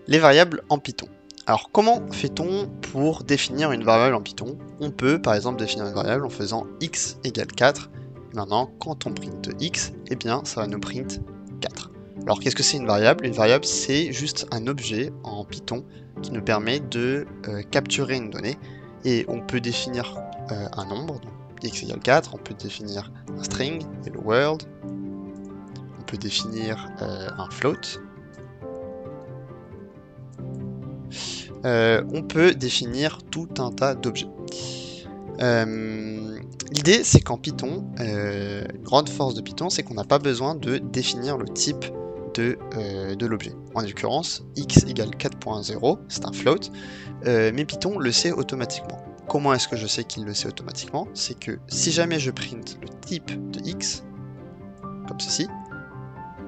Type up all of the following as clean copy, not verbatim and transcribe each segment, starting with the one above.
Les variables en Python. Alors comment fait-on pour définir une variable en Python? On peut par exemple définir une variable en faisant x égale 4. Et maintenant quand on print x, eh bien ça va nous print 4. Alors qu'est-ce que c'est une variable? Une variable c'est juste un objet en Python qui nous permet de capturer une donnée. Et on peut définir un nombre, donc x égale 4, on peut définir un string, hello world, on peut définir un float. On peut définir tout un tas d'objets. L'idée, c'est qu'en Python, une grande force de Python, c'est qu'on n'a pas besoin de définir le type de l'objet. En l'occurrence, x égale 4.0, c'est un float, mais Python le sait automatiquement. Comment est-ce que je sais qu'il le sait automatiquement? C'est que si jamais je print le type de x, comme ceci,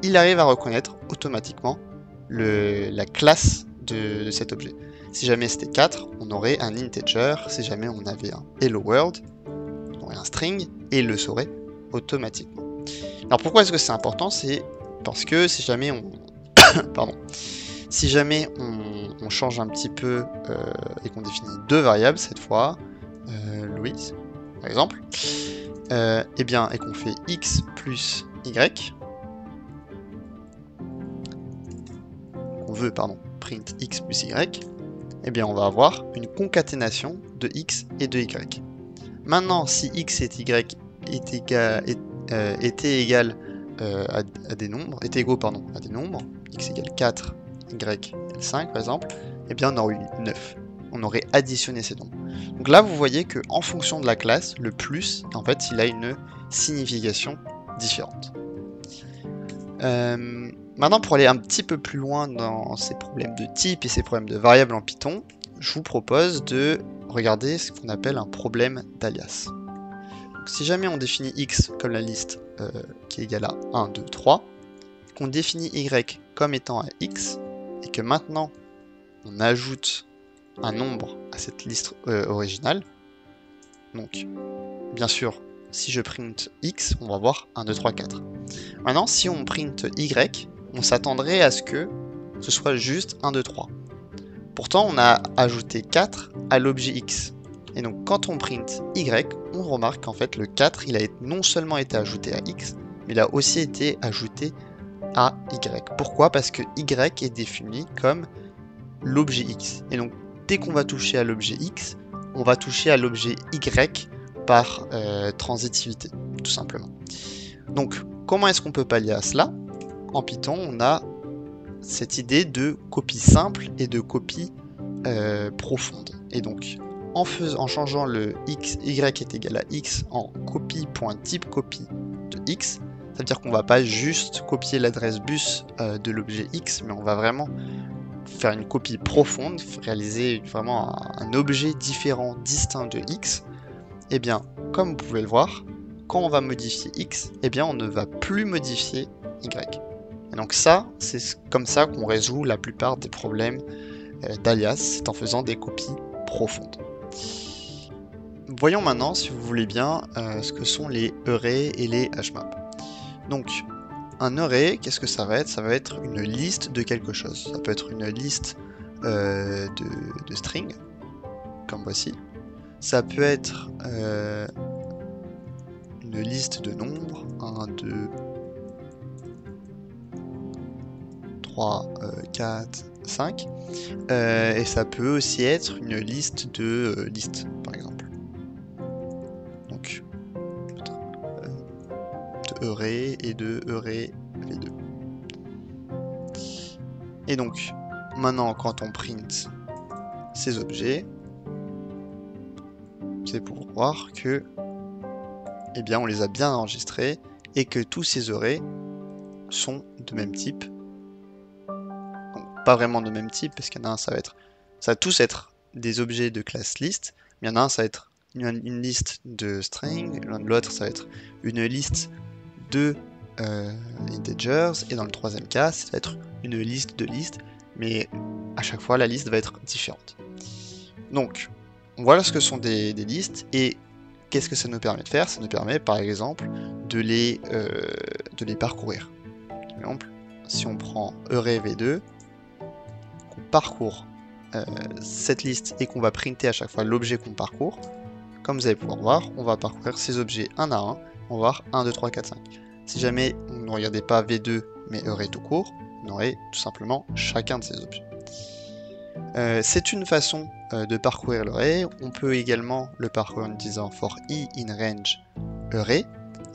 il arrive à reconnaître automatiquement la classe de cet objet. Si jamais c'était 4, on aurait un integer. Si jamais on avait un hello world, on aurait un string, et il le saurait automatiquement. Alors pourquoi est-ce que c'est important? C'est parce que si jamais on pardon, si jamais on change un petit peu et qu'on définit deux variables cette fois, Louise par exemple, et bien et qu'on fait x plus y, qu'on veut print x plus y, eh bien on va avoir une concaténation de x et de y. Maintenant, si x et y étaient égaux à des nombres, x égale 4, y égale 5 par exemple, eh bien on aurait eu 9. On aurait additionné ces nombres. Donc là, vous voyez que en fonction de la classe, le plus, en fait, il a une signification différente. Maintenant, pour aller un petit peu plus loin dans ces problèmes de type et ces problèmes de variables en Python, je vous propose de regarder ce qu'on appelle un problème d'alias. Si jamais on définit x comme la liste qui est égale à 1, 2, 3, qu'on définit y comme étant à x, et que maintenant on ajoute un nombre à cette liste originale, donc bien sûr, si je print x, on va voir 1, 2, 3, 4. Maintenant, si on print y, on s'attendrait à ce que ce soit juste 1, 2, 3. Pourtant, on a ajouté 4 à l'objet x. Et donc, quand on print y, on remarque qu'en fait, le 4, il a non seulement été ajouté à x, mais il a aussi été ajouté à y. Pourquoi? Parce que y est défini comme l'objet x. Et donc, dès qu'on va toucher à l'objet x, on va toucher à l'objet y par transitivité, tout simplement. Donc, comment est-ce qu'on peut pallier à cela? En Python, on a cette idée de copie simple et de copie profonde. Et donc, en changeant le y est égal à x en copie.type copie de x, ça veut dire qu'on va pas juste copier l'adresse bus de l'objet x, mais on va vraiment faire une copie profonde, réaliser vraiment un objet différent, distinct de x. Et bien, comme vous pouvez le voir, quand on va modifier x, eh bien on ne va plus modifier y. Et donc ça, c'est comme ça qu'on résout la plupart des problèmes d'alias, c'est en faisant des copies profondes. Voyons maintenant, si vous voulez bien, ce que sont les arrays et les hashmaps. Donc, un array, qu'est-ce que ça va être? Ça va être une liste de quelque chose. Ça peut être une liste de strings, comme voici. Ça peut être une liste de nombres, 1, 2, 3, 4, 5. Et ça peut aussi être une liste de listes, par exemple. Donc, de array et de array v2. Et donc, maintenant, quand on print ces objets, c'est pour voir que, eh bien, on les a bien enregistrés et que tous ces arrays sont de même type. Donc, pas vraiment de même type, parce qu'il y en a un, ça va tous être des objets de classe list, mais il y en a un, ça va être une liste de string, l'autre, ça va être une liste de integers, et dans le troisième cas, ça va être une liste de listes, mais à chaque fois, la liste va être différente. Donc, voilà ce que sont des listes, et qu'est-ce que ça nous permet de faire? Ça nous permet par exemple de les parcourir. Par exemple, si on prend EuRe-V2, qu'on parcourt cette liste et qu'on va printer à chaque fois l'objet qu'on parcourt, comme vous allez pouvoir voir, on va parcourir ces objets un à un, on va voir 1, 2, 3, 4, 5. Si jamais on ne regardait pas V2 mais EuRe tout court, on aurait tout simplement chacun de ces objets. C'est une façon de parcourir l'EuRe. On peut également le parcourir en utilisant for i in range EuRe.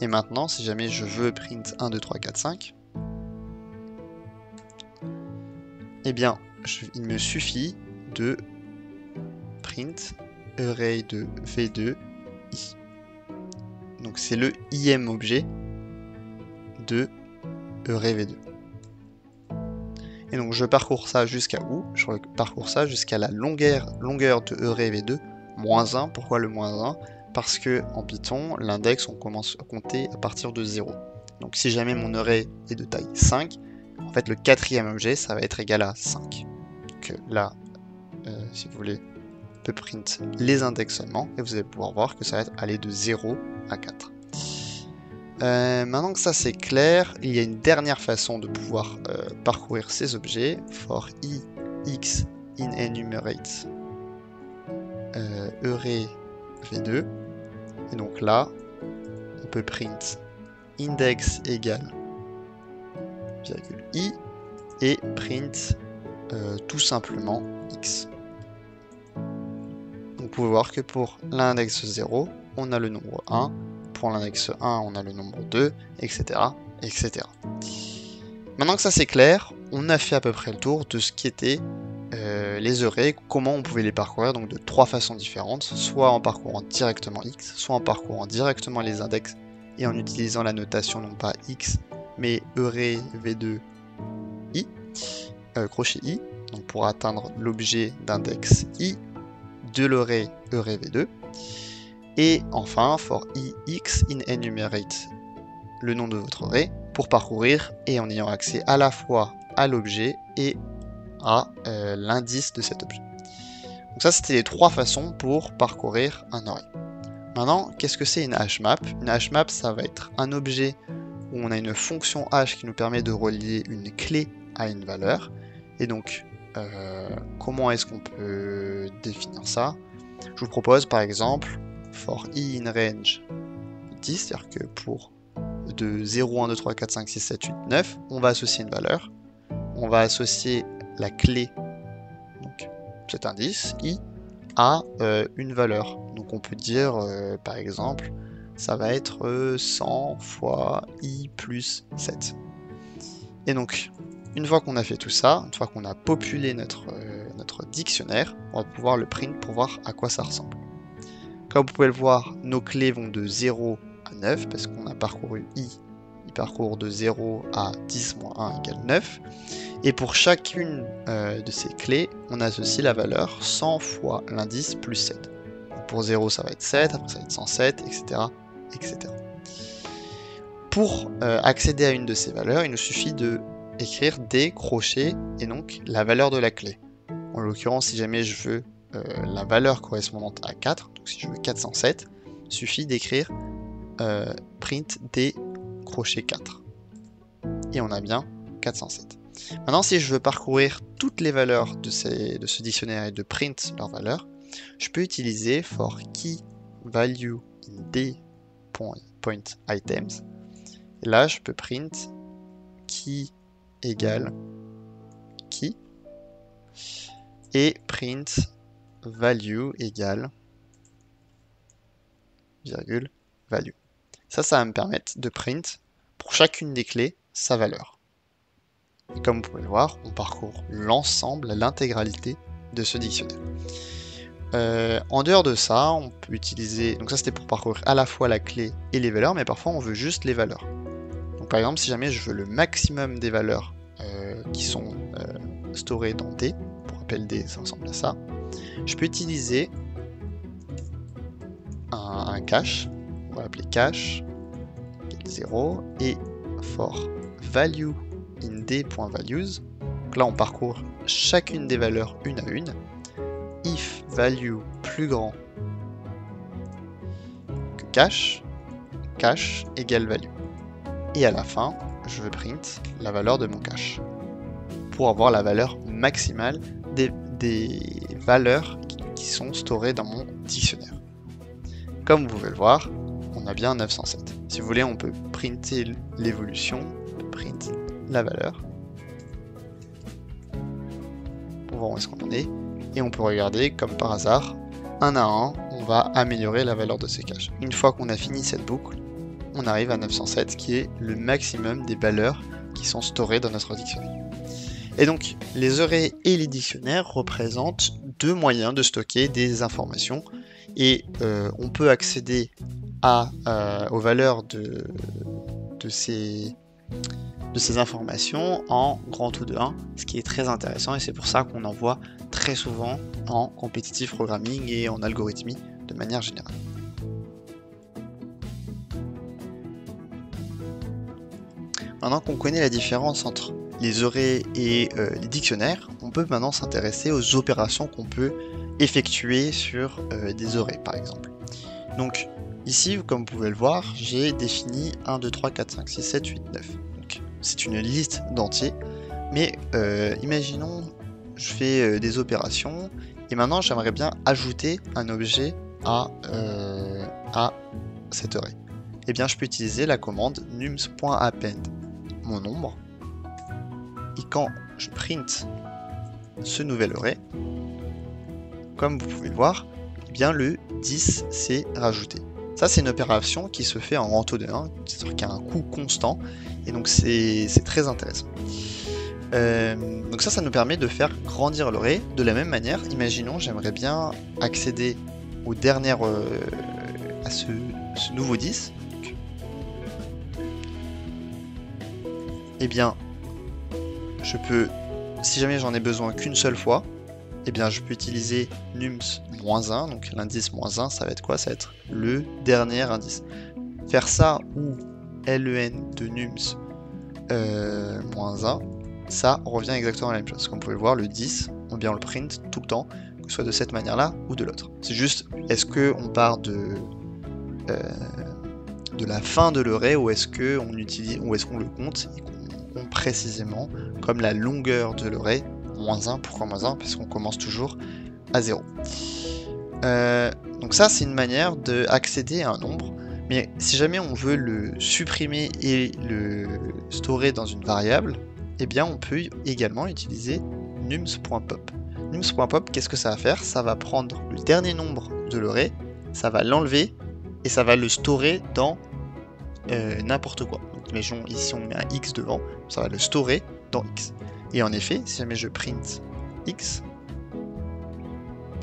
Et maintenant, si jamais je veux print 1, 2, 3, 4, 5, eh bien, il me suffit de print EuRe de V2 i. Donc c'est le im objet de EuRe V2. Et donc je parcours ça jusqu'à où? Je parcours ça jusqu'à la longueur de EuRe V2 moins 1. Pourquoi le moins 1? Parce que en Python, l'index, on commence à compter à partir de 0. Donc si jamais mon EuRe est de taille 5, en fait le quatrième objet, ça va être égal à 5. Donc là, si vous voulez, on peut print les index seulement, et vous allez pouvoir voir que ça va aller de 0 à 4. Maintenant que ça c'est clair, il y a une dernière façon de pouvoir parcourir ces objets. For i x in enumerate EuRe V2. Et donc là, on peut print index égale virgule i et print tout simplement x. Donc vous pouvez voir que pour l'index 0, on a le nombre 1. Pour l'index 1, on a le nombre 2, etc., etc. Maintenant que ça c'est clair, on a fait à peu près le tour de ce qui était les EuRe, comment on pouvait les parcourir, donc de 3 façons différentes, soit en parcourant directement x, soit en parcourant directement les index, et en utilisant la notation non pas x, mais EuRe V2 i, crochet i, donc pour atteindre l'objet d'index i de l'EuRe V2. Et enfin, for i x in enumerate, le nom de votre EuRe, pour parcourir et en ayant accès à la fois à l'objet et à l'indice de cet objet. Donc ça, c'était les 3 façons pour parcourir un EuRe. Maintenant, qu'est-ce que c'est une hashmap? Une hashmap, ça va être un objet où on a une fonction hash qui nous permet de relier une clé à une valeur. Et donc, comment est-ce qu'on peut définir ça? Je vous propose par exemple for i in range 10, c'est-à-dire que pour de 0, 1, 2, 3, 4, 5, 6, 7, 8, 9, on va associer une valeur. On va associer la clé, donc cet indice, i, à une valeur. Donc on peut dire, par exemple, ça va être 100 fois i plus 7. Et donc, une fois qu'on a fait tout ça, une fois qu'on a populé notre dictionnaire, on va pouvoir le print pour voir à quoi ça ressemble. Comme vous pouvez le voir, nos clés vont de 0 à 9, parce qu'on a parcouru i, il parcourt de 0 à 10 moins 1 égale 9. Et pour chacune de ces clés, on associe la valeur 100 fois l'indice plus 7. Donc pour 0, ça va être 7, après ça va être 107, etc. etc. Pour accéder à une de ces valeurs, il nous suffit de écrire des crochets et donc la valeur de la clé. En l'occurrence, si jamais je veux la valeur correspondante à 4, donc si je veux 407, il suffit d'écrire print des crochets 4. Et on a bien 407. Maintenant, si je veux parcourir toutes les valeurs de ce dictionnaire et de print leurs valeurs, je peux utiliser for key value in d.items. Et là, je peux print key égale key et print value égale virgule value. Ça va me permettre de print pour chacune des clés sa valeur. Et comme vous pouvez le voir, on parcourt l'ensemble, l'intégralité de ce dictionnaire. En dehors de ça, on peut utiliser... Donc ça c'était pour parcourir à la fois la clé et les valeurs, mais parfois on veut juste les valeurs. Donc par exemple, si jamais je veux le maximum des valeurs qui sont storées dans D, pour rappel D, ça ressemble à ça, je peux utiliser un cache, on va l'appeler cache, 0, et for value in d.values, donc là on parcourt chacune des valeurs une à une, if value plus grand cache, cache égale value. Et à la fin, je veux print la valeur de mon cache pour avoir la valeur maximale des valeurs qui sont storées dans mon dictionnaire. Comme vous pouvez le voir, on a bien 907. Si vous voulez, on peut printer l'évolution, print la valeur, pour voir où est-ce qu'on en est, et on peut regarder, comme par hasard, un à un, on va améliorer la valeur de ces caches. Une fois qu'on a fini cette boucle, on arrive à 907, qui est le maximum des valeurs qui sont storées dans notre dictionnaire. Et donc, les arrays et les dictionnaires représentent deux moyens de stocker des informations, et on peut accéder aux valeurs de ces informations en grand O de 1, ce qui est très intéressant, et c'est pour ça qu'on en voit très souvent en competitive programming et en algorithmie de manière générale. Maintenant qu'on connaît la différence entre les arrays et les dictionnaires, on peut maintenant s'intéresser aux opérations qu'on peut effectuer sur des arrays par exemple. Donc ici, comme vous pouvez le voir, j'ai défini 1, 2, 3, 4, 5, 6, 7, 8, 9. Donc c'est une liste d'entiers, mais imaginons je fais des opérations et maintenant j'aimerais bien ajouter un objet à cet array. Et bien je peux utiliser la commande nums.append mon nombre, et quand je print ce nouvel array, comme vous pouvez le voir, eh bien le 10 s'est rajouté. Ça c'est une opération qui se fait en rento de 1, c'est-à-dire qu'il y a un coût constant, et donc c'est très intéressant. Donc ça nous permet de faire grandir l'array. De la même manière, imaginons j'aimerais bien accéder au dernier, à ce nouveau 10. Eh bien, je peux, si jamais j'en ai besoin qu'une seule fois, eh bien je peux utiliser nums-1, donc l'indice -1, ça va être quoi? Ça va être le dernier indice. Faire ça ou len de nums -1, ça revient exactement à la même chose. Comme vous pouvez le voir, le 10, on le print tout le temps, que ce soit de cette manière-là ou de l'autre. C'est juste, est-ce qu'on part de la fin de l'array ou est-ce qu'on utilise, ou est-ce qu'on le compte et qu'on compte précisément comme la longueur de l'array -1. Pourquoi -1? Parce qu'on commence toujours à 0. Donc ça c'est une manière d'accéder à un nombre, mais si jamais on veut le supprimer et le storer dans une variable, eh bien on peut également utiliser nums.pop. Nums.pop, qu'est-ce que ça va faire? Ça va prendre le dernier nombre de l'array, ça va l'enlever et ça va le storer dans n'importe quoi. Donc imaginons ici on met un x devant, ça va le storer dans x. Et en effet, si jamais je print x,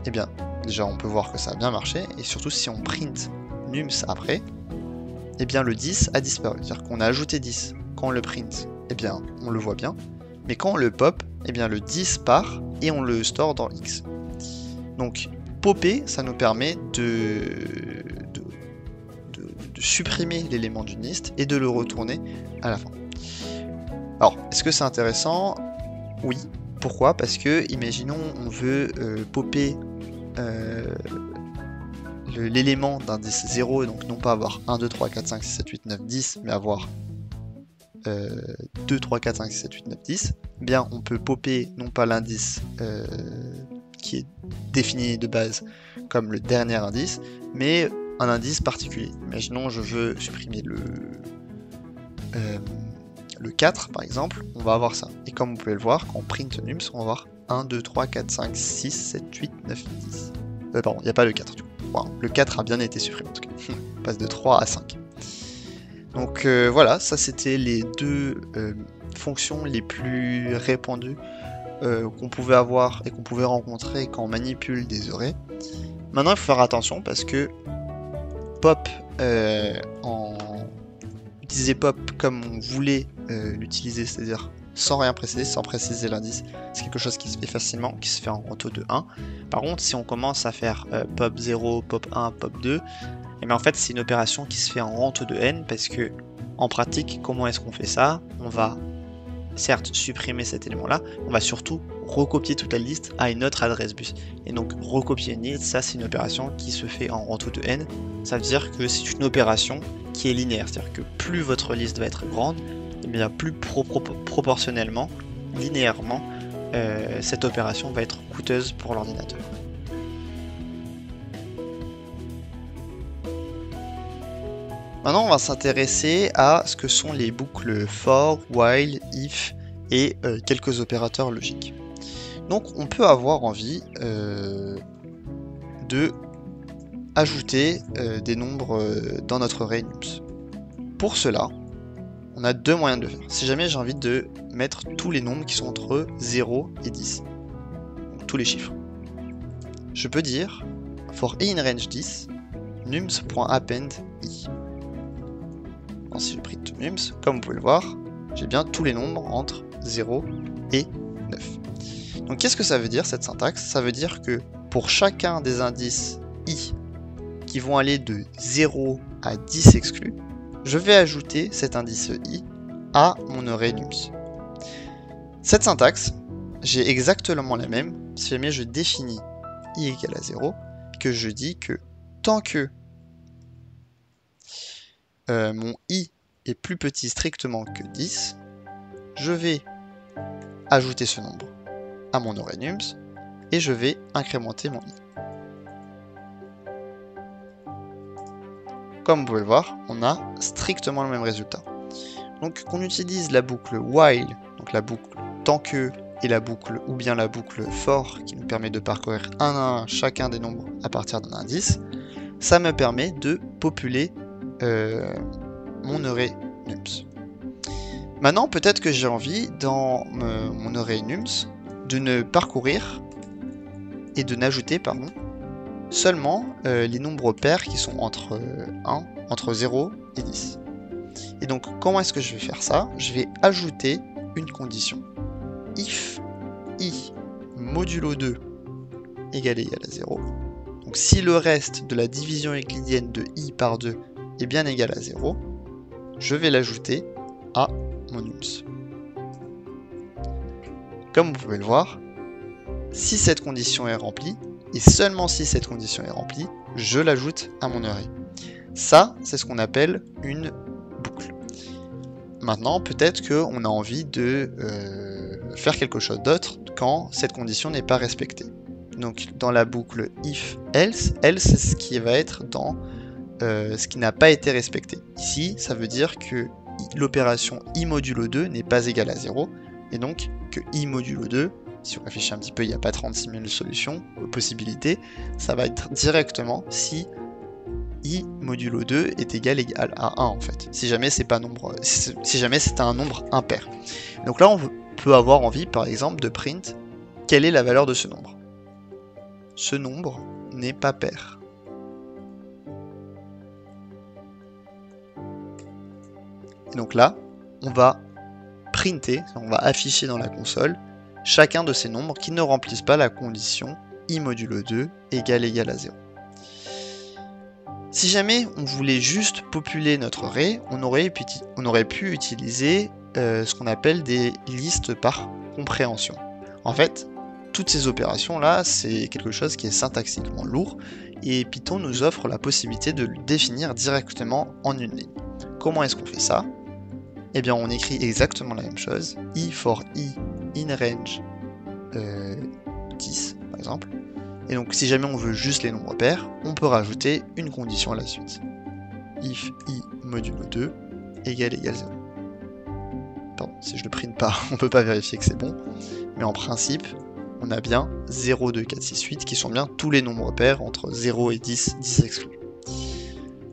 eh bien déjà on peut voir que ça a bien marché, et surtout si on print nums après, eh bien le 10 a disparu. C'est-à-dire qu'on a ajouté 10. Quand on le print, eh bien on le voit bien, mais quand on le pop, eh bien le 10 part et on le store dans x. Donc popper, ça nous permet de supprimer l'élément d'une liste et de le retourner à la fin. Alors, est-ce que c'est intéressant? Oui. Pourquoi? Parce que, imaginons, on veut popper l'élément d'indice 0, donc non pas avoir 1, 2, 3, 4, 5, 6, 7, 8, 9, 10, mais avoir 2, 3, 4, 5, 6, 7, 8, 9, 10, eh bien on peut popper non pas l'indice qui est défini de base comme le dernier indice, mais un indice particulier. Imaginons je veux supprimer le 4 par exemple, on va avoir ça. Et comme vous pouvez le voir, quand on print nums, on va avoir 1, 2, 3, 4, 5, 6, 7, 8, 9, 10. Pardon, il n'y a pas le 4 du coup. Wow, le 4 a bien été supprimé en tout cas. On passe de 3 à 5. Donc voilà, ça c'était les deux fonctions les plus répandues qu'on pouvait avoir et qu'on pouvait rencontrer quand on manipule des arrays. Maintenant il faut faire attention parce que pop, utiliser pop comme on voulait l'utiliser, c'est-à-dire sans rien préciser, sans préciser l'indice, c'est quelque chose qui se fait facilement, qui se fait en taux de 1. Par contre, si on commence à faire pop 0, pop 1, pop 2, et bien en fait c'est une opération qui se fait en rente de n, parce que en pratique, comment est-ce qu'on fait ça? On va certes supprimer cet élément-là, on va surtout recopier toute la liste à une autre adresse bus. Et donc recopier une liste, ça c'est une opération qui se fait en rang de n. Ça veut dire que c'est une opération qui est linéaire, c'est-à-dire que plus votre liste va être grande, et bien plus proportionnellement, linéairement, cette opération va être coûteuse pour l'ordinateur. Maintenant, on va s'intéresser à ce que sont les boucles for, while, if et quelques opérateurs logiques. Donc, on peut avoir envie de ajouter des nombres dans notre array nums. Pour cela, on a deux moyens de le faire. Si jamais j'ai envie de mettre tous les nombres qui sont entre 0 et 10, donc tous les chiffres, je peux dire for i in range 10, nums.append i. Si je print nums, comme vous pouvez le voir, j'ai bien tous les nombres entre 0 et 9. Donc qu'est-ce que ça veut dire cette syntaxe? Ça veut dire que pour chacun des indices i qui vont aller de 0 à 10 exclus, je vais ajouter cet indice i à mon array nums. Cette syntaxe, j'ai exactement la même si jamais je définis i égale à 0, que je dis que tant que mon i est plus petit strictement que 10, je vais ajouter ce nombre à mon array nums et je vais incrémenter mon i. Comme vous pouvez le voir, on a strictement le même résultat. Donc qu'on utilise la boucle while, donc la boucle tant que, et la boucle ou bien la boucle for qui nous permet de parcourir un à un chacun des nombres à partir d'un indice, ça me permet de populer mon array nums. Maintenant, peut-être que j'ai envie, dans mon array nums, de ne parcourir et de n'ajouter, pardon, seulement les nombres pairs qui sont entre 0 et 10. Et donc, comment est-ce que je vais faire ça? Je vais ajouter une condition. If i modulo 2 égal à 0. Donc, si le reste de la division euclidienne de i par 2 est bien égal à 0, je vais l'ajouter à mon nums. Comme vous pouvez le voir, si cette condition est remplie, et seulement si cette condition est remplie, je l'ajoute à mon array. Ça, c'est ce qu'on appelle une boucle. Maintenant, peut-être qu'on a envie de faire quelque chose d'autre quand cette condition n'est pas respectée. Donc, dans la boucle if else, else c'est ce qui va être dans ce qui n'a pas été respecté. Ici, ça veut dire que l'opération i modulo 2 n'est pas égale à 0, et donc que i modulo 2, si on réfléchit un petit peu, il n'y a pas 36 000 solutions, possibilités, ça va être directement si i modulo 2 est égal à 1 en fait, si jamais c'est pas nombre, si jamais c'est un nombre impair. Donc là, on peut avoir envie, par exemple, de print quelle est la valeur de ce nombre. Ce nombre n'est pas pair. Et donc là, on va printer, on va afficher dans la console chacun de ces nombres qui ne remplissent pas la condition i modulo 2 égale à 0. Si jamais on voulait juste populer notre array, on aurait pu utiliser ce qu'on appelle des listes par compréhension. En fait, toutes ces opérations-là, c'est quelque chose qui est syntaxiquement lourd, et Python nous offre la possibilité de le définir directement en une ligne. Comment est-ce qu'on fait ça? Eh bien, on écrit exactement la même chose, i for i in range 10, par exemple. Et donc, si jamais on veut juste les nombres pairs, on peut rajouter une condition à la suite. If i modulo 2 égale 0. Pardon, si je le print pas, on peut pas vérifier que c'est bon. Mais en principe, on a bien 0, 2, 4, 6, 8 qui sont bien tous les nombres pairs entre 0 et 10, 10 exclus.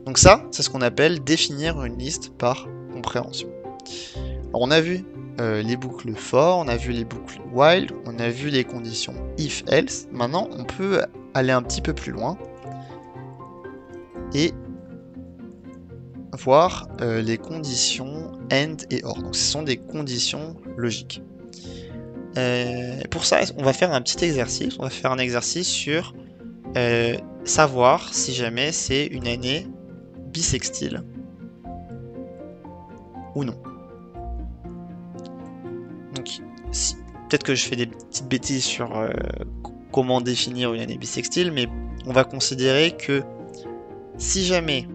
Donc ça, c'est ce qu'on appelle définir une liste par compréhension. Alors on a vu les boucles for, on a vu les boucles while, on a vu les conditions if else. Maintenant, on peut aller un petit peu plus loin et voir les conditions and et or. Donc ce sont des conditions logiques. Pour ça, on va faire un petit exercice. On va faire un exercice sur savoir si jamais c'est une année bissextile ou non. peut-être que je fais des petites bêtises sur comment définir une année bissextile, mais on va considérer que si jamais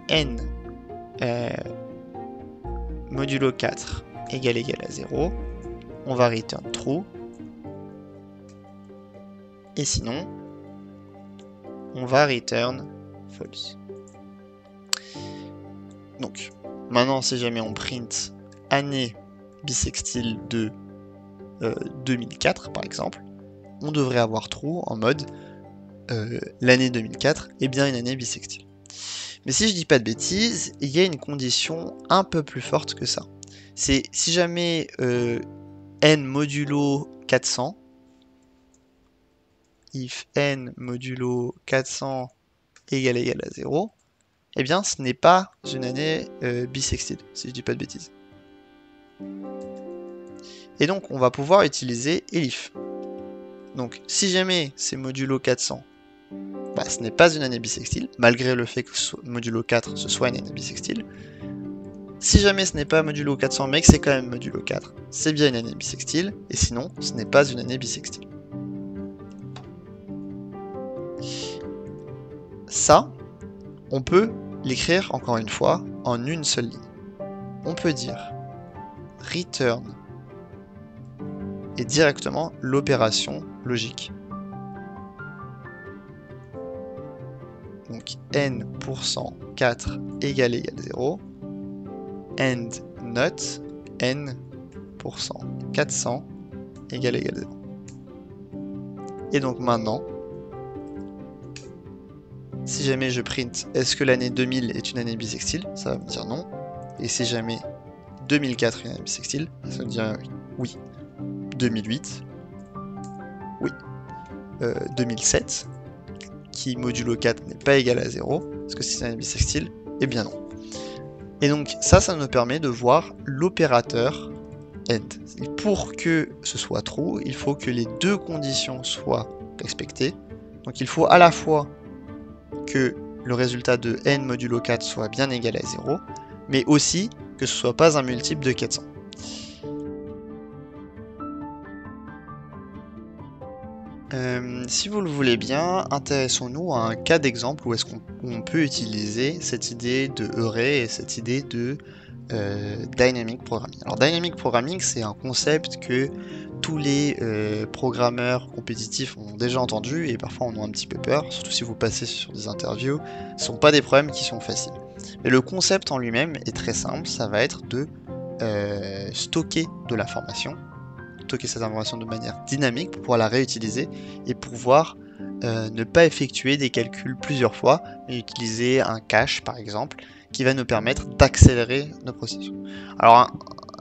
n modulo 4 égale à 0, on va return true, et sinon, on va return false. Donc, maintenant, si jamais on print année bissextile de 2004, par exemple, on devrait avoir true en mode l'année 2004 est bien une année bissextile. Mais si je dis pas de bêtises, il y a une condition un peu plus forte que ça. C'est si jamais n modulo 400, if n modulo 400 égale à 0, eh bien ce n'est pas une année bissextile, si je dis pas de bêtises. Et donc on va pouvoir utiliser elif. Donc si jamais c'est modulo 400, bah, ce n'est pas une année bissextile, malgré le fait que modulo 4 ce soit une année bissextile. Si jamais ce n'est pas modulo 400 mais que c'est quand même modulo 4, c'est bien une année bissextile, et sinon ce n'est pas une année bissextile. Ça, on peut l'écrire encore une fois en une seule ligne. On peut dire return et directement l'opération logique. Donc n%4 égale à 0, and not n%400 égale à 0. Et donc maintenant, si jamais je print est-ce que l'année 2000 est une année bissextile, ça va me dire non. Et si jamais 2004 est une année bissextile, ça va me dire oui. 2008, oui. 2007, qui modulo 4 n'est pas égal à 0, est-ce que c'est une année bissextile? Eh bien non. Et donc ça nous permet de voir l'opérateur end. Et pour que ce soit true, il faut que les deux conditions soient respectées. Donc il faut à la fois que le résultat de n modulo 4 soit bien égal à 0, mais aussi que ce soit pas un multiple de 400. Si vous le voulez bien, intéressons-nous à un cas d'exemple où est-ce qu'on peut utiliser cette idée de array et cette idée de dynamic programming. Alors dynamic programming, c'est un concept que tous les programmeurs compétitifs ont déjà entendu et parfois en ont un petit peu peur, surtout si vous passez sur des interviews, ce ne sont pas des problèmes qui sont faciles. Mais le concept en lui-même est très simple, ça va être de stocker de l'information, stocker cette information de manière dynamique pour pouvoir la réutiliser et pouvoir ne pas effectuer des calculs plusieurs fois, mais utiliser un cache par exemple, qui va nous permettre d'accélérer nos processus. Alors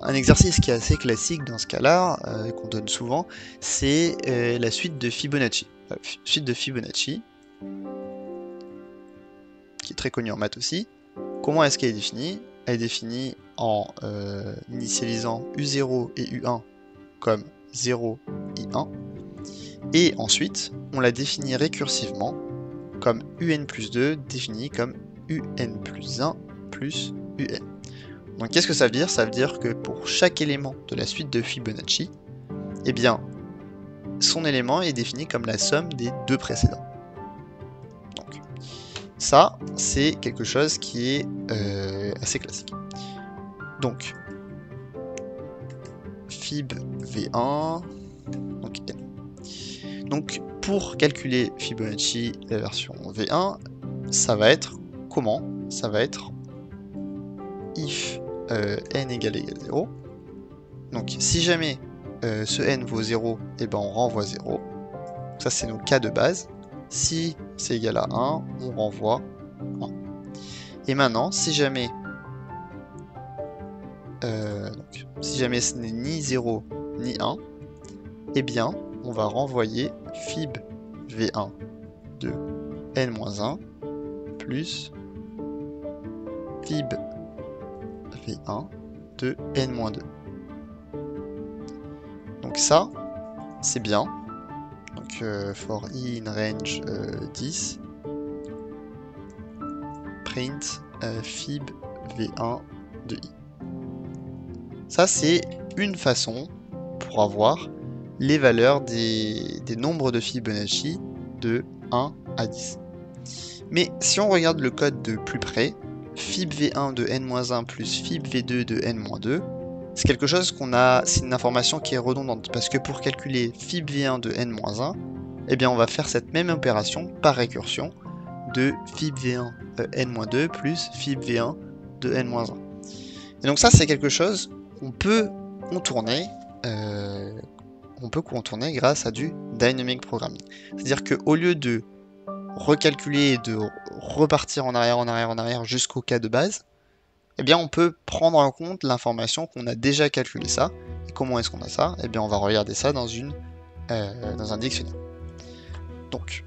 un exercice qui est assez classique dans ce cas-là, qu'on donne souvent, c'est la suite de Fibonacci. La suite de Fibonacci, qui est très connue en maths aussi. Comment est-ce qu'elle est définie? Elle est définie en initialisant U0 et U1 comme 0 et 1. Et ensuite, on la définit récursivement comme UN plus 2 défini comme UN plus 1 plus UN. Donc qu'est-ce que ça veut dire? Ça veut dire que pour chaque élément de la suite de Fibonacci, eh bien, son élément est défini comme la somme des deux précédents. Donc, ça, c'est quelque chose qui est assez classique. Donc, Fib V1, donc N. Donc, pour calculer Fibonacci, la version V1, ça va être comment? Ça va être if n égale à 0. Donc, si jamais ce n vaut 0, et ben on renvoie 0. Ça, c'est nos cas de base. Si c'est égal à 1, on renvoie 1. Et maintenant, si jamais ce n'est ni 0 ni 1, eh bien, on va renvoyer fib v1 de n-1 plus fib v1 de n-2. Donc ça, c'est bien. Donc for i in range 10, print fib v1 de i. Ça, c'est une façon pour avoir les valeurs des nombres de Fibonacci de 1 à 10. Mais si on regarde le code de plus près, fibv1 de n-1 plus fibv2 de n-2, c'est quelque chose c'est une information qui est redondante, parce que pour calculer fibv1 de n-1, eh bien on va faire cette même opération par récursion de fibv1 n-2 plus fibv1 de n-1. Et donc ça, c'est quelque chose qu'on peut contourner, grâce à du dynamic programming. C'est-à-dire qu'au lieu de recalculer et de repartir en arrière jusqu'au cas de base, eh bien on peut prendre en compte l'information qu'on a déjà calculé ça. Et comment est-ce qu'on a ça? Eh bien on va regarder ça dans un dictionnaire. Donc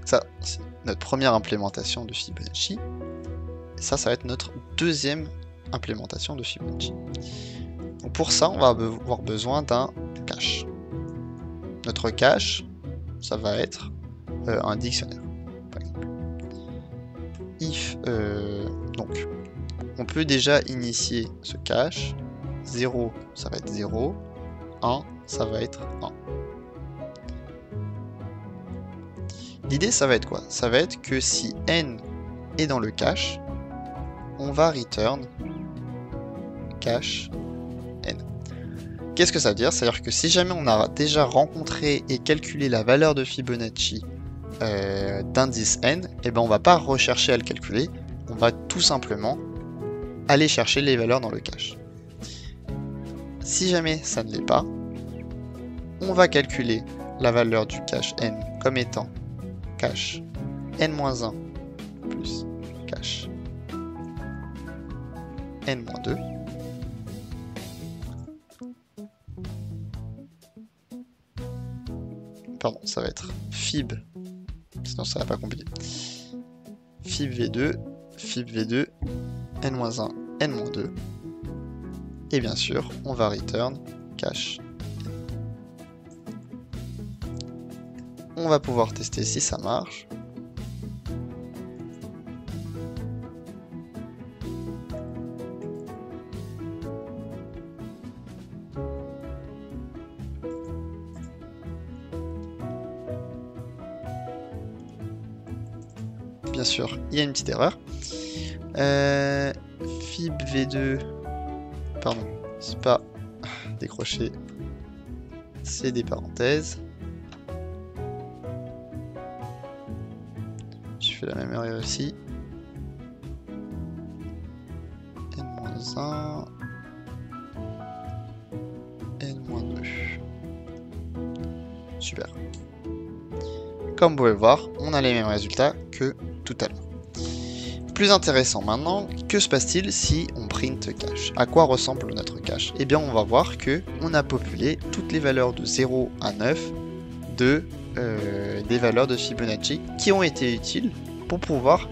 ça, c'est notre première implémentation de Fibonacci. Et ça va être notre deuxième implémentation de Fibonacci. Donc pour ça, on va avoir besoin d'un cache. Notre cache, ça va être un dictionnaire, par exemple. Donc, on peut déjà initier ce cache. 0, ça va être 0. 1, ça va être 1. L'idée, ça va être quoi? Ça va être que si n est dans le cache, on va return cache n. Qu'est-ce que ça veut dire? C'est-à-dire que si jamais on a déjà rencontré et calculé la valeur de Fibonacci d'indice n, et ben on va pas rechercher à le calculer, on va tout simplement aller chercher les valeurs dans le cache. Si jamais ça ne l'est pas, on va calculer la valeur du cache n comme étant cache n-1 plus cache n-2. Pardon, ça va être fib, sinon ça va pas compliquer. Fib v2, n-1, n-2. Et bien sûr, on va return cache. On va pouvoir tester si ça marche. Bien sûr, il y a une petite erreur. Fib v2, pardon, c'est pas décroché, c'est des parenthèses. Je fais la même erreur ici. N-1, N-2. Super. Comme vous pouvez le voir, on a les mêmes résultats que tout à l'heure. Plus intéressant maintenant, que se passe-t-il si on print cache? À quoi ressemble notre cache? Eh bien, on va voir que on a populé toutes les valeurs de 0 à 9 des valeurs de Fibonacci qui ont été utiles pour pouvoir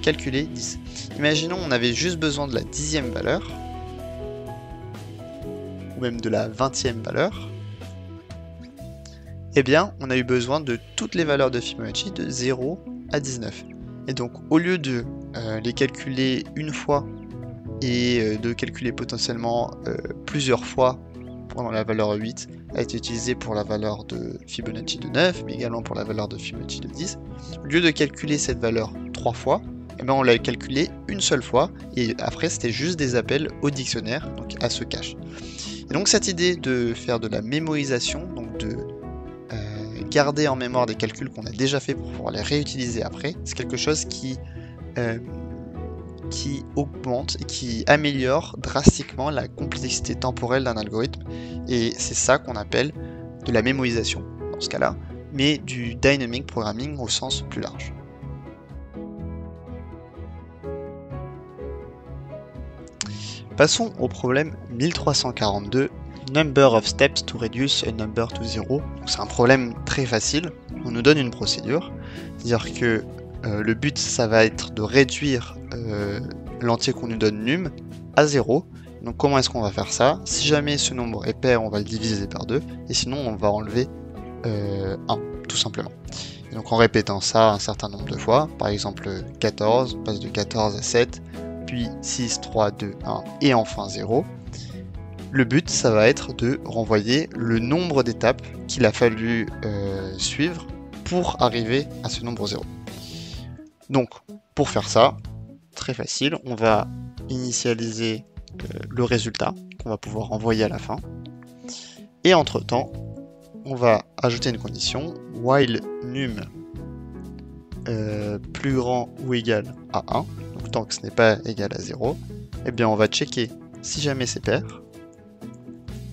calculer 10. Imaginons on avait juste besoin de la 10e valeur, ou même de la 20e valeur. Eh bien, on a eu besoin de toutes les valeurs de Fibonacci de 0 à 19. Et donc, au lieu de les calculer une fois et de calculer potentiellement plusieurs fois pendant la valeur 8 a été utilisée pour la valeur de Fibonacci de 9, mais également pour la valeur de Fibonacci de 10, au lieu de calculer cette valeur 3 fois, eh bien on l'a calculé une seule fois, et après c'était juste des appels au dictionnaire, donc à ce cache. Et donc cette idée de faire de la mémorisation, donc de garder en mémoire des calculs qu'on a déjà fait pour pouvoir les réutiliser après, c'est quelque chose qui augmente et qui améliore drastiquement la complexité temporelle d'un algorithme, et c'est ça qu'on appelle de la mémorisation dans ce cas-là, mais du dynamic programming au sens plus large. Passons au problème 1342, Number of steps to reduce a number to zero. C'est un problème très facile. On nous donne une procédure, c'est-à-dire que le but ça va être de réduire l'entier qu'on nous donne num à 0. Donc comment est-ce qu'on va faire ça? Si jamais ce nombre est pair, on va le diviser par 2, et sinon on va enlever 1, tout simplement. Et donc en répétant ça un certain nombre de fois, par exemple 14, on passe de 14 à 7, puis 6, 3, 2, 1 et enfin 0. Le but, ça va être de renvoyer le nombre d'étapes qu'il a fallu suivre pour arriver à ce nombre 0. Donc, pour faire ça, très facile, on va initialiser le résultat qu'on va pouvoir envoyer à la fin. Et entre-temps, on va ajouter une condition, while num plus grand ou égal à 1, donc tant que ce n'est pas égal à 0, eh bien on va checker si jamais c'est pair.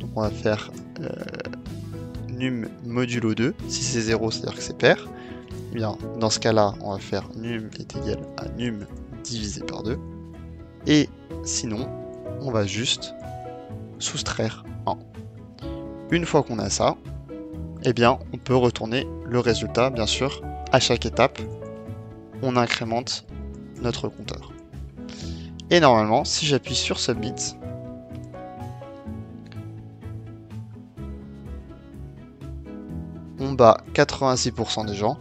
Donc on va faire num modulo 2, si c'est 0 c'est-à-dire que c'est pair. Eh bien dans ce cas-là on va faire num est égal à num divisé par 2. Et sinon on va juste soustraire 1. Une fois qu'on a ça, eh bien on peut retourner le résultat, bien sûr, à chaque étape, on incrémente notre compteur. Et normalement, si j'appuie sur Submit, on bat 86% des gens.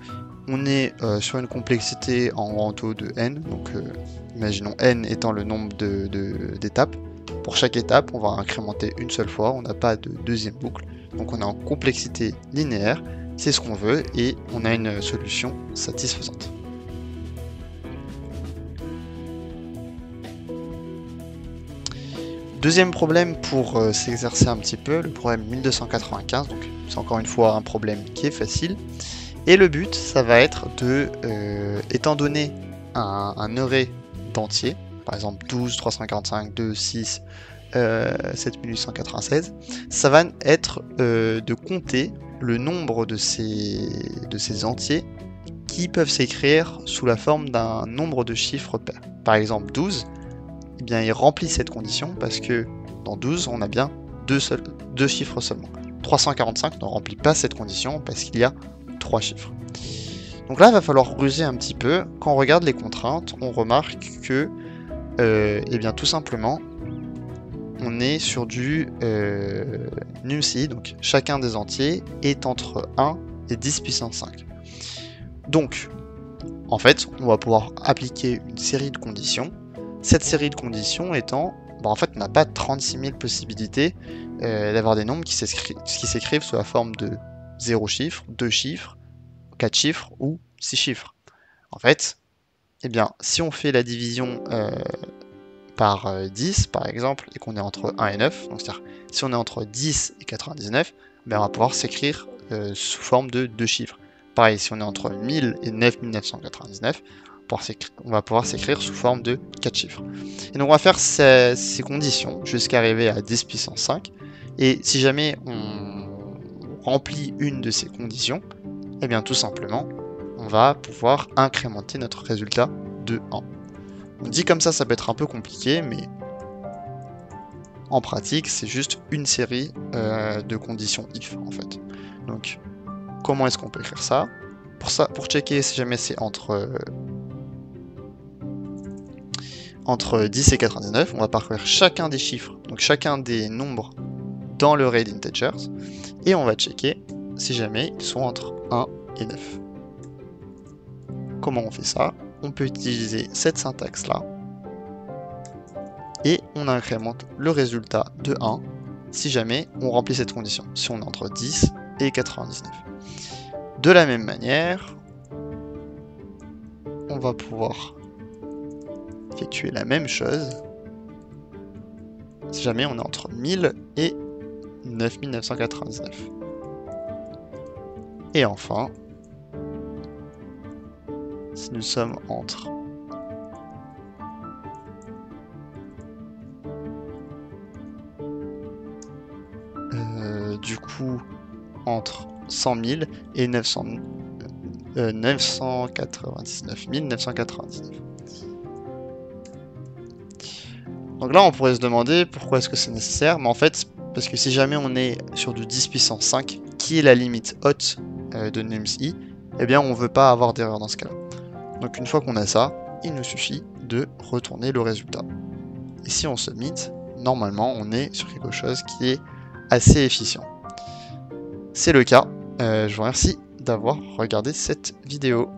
On est sur une complexité en grand taux de n, donc imaginons n étant le nombre d'étapes. Pour chaque étape, on va incrémenter une seule fois, on n'a pas de deuxième boucle. Donc on est en complexité linéaire, c'est ce qu'on veut et on a une solution satisfaisante. Deuxième problème pour s'exercer un petit peu, le problème 1295, donc c'est encore une fois un problème qui est facile. Et le but, ça va être de, étant donné un array d'entiers, par exemple 12, 345, 2, 6, 7896, ça va être de compter le nombre de ces entiers qui peuvent s'écrire sous la forme d'un nombre de chiffres pairs. Par exemple 12, eh bien, il remplit cette condition parce que dans 12, on a bien deux chiffres seulement. 345 ne remplit pas cette condition parce qu'il y a 3 chiffres. Donc là, il va falloir ruser un petit peu. Quand on regarde les contraintes, on remarque que, eh bien, tout simplement, on est sur du numci, donc chacun des entiers est entre 1 et 10 puissance 5. Donc, en fait, on va pouvoir appliquer une série de conditions. Cette série de conditions étant, en fait, on n'a pas 36 000 possibilités d'avoir des nombres qui s'écrivent sous la forme de 0 chiffres, 2 chiffres, 4 chiffres ou 6 chiffres. En fait, eh bien, si on fait la division par 10 par exemple, et qu'on est entre 1 et 9, donc c'est-à-dire si on est entre 10 et 99, ben on va pouvoir s'écrire sous forme de 2 chiffres. Pareil, si on est entre 1000 et 9999, on va pouvoir s'écrire sous forme de 4 chiffres. Et donc on va faire ces conditions jusqu'à arriver à 10 puissance 5, et si jamais on remplit une de ces conditions, eh bien tout simplement, on va pouvoir incrémenter notre résultat de 1. On dit comme ça peut être un peu compliqué, mais en pratique, c'est juste une série de conditions if, en fait. Donc, comment est-ce qu'on peut écrire ça? Pour checker si jamais c'est entre 10 et 99, on va parcourir chacun des chiffres, donc chacun des nombres dans le array d'integers, et on va checker si jamais ils sont entre 1 et 9. Comment on fait ça? On peut utiliser cette syntaxe-là, et on incrémente le résultat de 1 si jamais on remplit cette condition, si on est entre 10 et 99. De la même manière, on va pouvoir effectuer la même chose si jamais on est entre 1000 et 9999. Et enfin, si nous sommes entre du coup entre 100 000 et 999 999. Donc là on pourrait se demander pourquoi est-ce que c'est nécessaire, mais en fait parce que si jamais on est sur du 10 puissance 5 qui est la limite haute de numci, eh bien on ne veut pas avoir d'erreur dans ce cas-là. Donc une fois qu'on a ça, il nous suffit de retourner le résultat. Et si on submit, normalement on est sur quelque chose qui est assez efficient. C'est le cas. Je vous remercie d'avoir regardé cette vidéo.